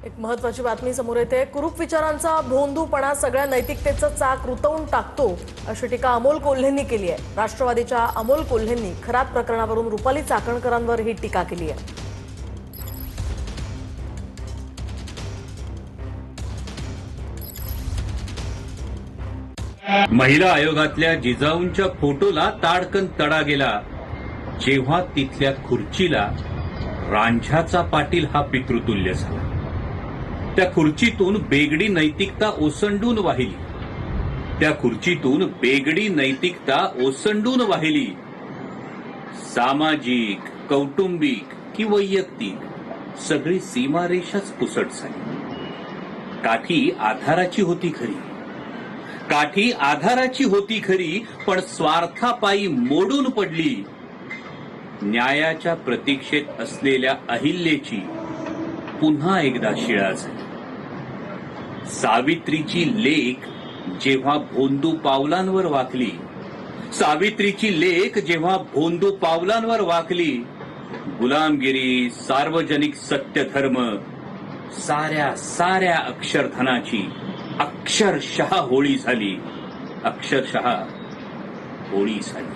एक महत्त्वाची बातमी समोर येते। कुरूप विचारांचा भोंदूपणा सगळ्या नैतिकतेचं चाक रुतवून टाकतो अशी टीका अमोल कोल्हेंनी केली आहे। राष्ट्रवादीच्या अमोल कोल्हेंनी खरात प्रकरणावरून रुपाली चाकणकरांवर ही टीका केली आहे। महिला आयोगातल्या जिजाऊंच्या फोटोला ताडकन तडा गेला जेव्हा तिथल्या खुर्चीला रांझ्याचा पाटील हा पितृतुल्य झाला। त्या खुर्चीतून बेगडी नैतिकता ओसंडून वाहिली। त्या खुर्चीतून बेगडी नैतिकता ओसंडून वाहिली। सामाजिक, कौटुंबिक की वैयक्तिक सगळी सीमारेषाच पुसट झाली। काठी आधाराची होती खरी, काठी आधाराची होती खरी, पण स्वार्थापायी मोडून पडली। न्यायाच्या प्रतीक्षेत असलेल्या अहिल्याची पुन्हा एकदा शिळा झाली। सावित्रीची लेक जेव्हा भोंदू पावलांवर वाकली, सावित्रीची लेक जेव्हा भोंदू पावलांवर वाकली, गुलामगिरी, सार्वजनिक सत्यधर्म, साऱ्या अक्षरधनाची अक्षरशः होळी झाली, अक्षरशः होळी झाली।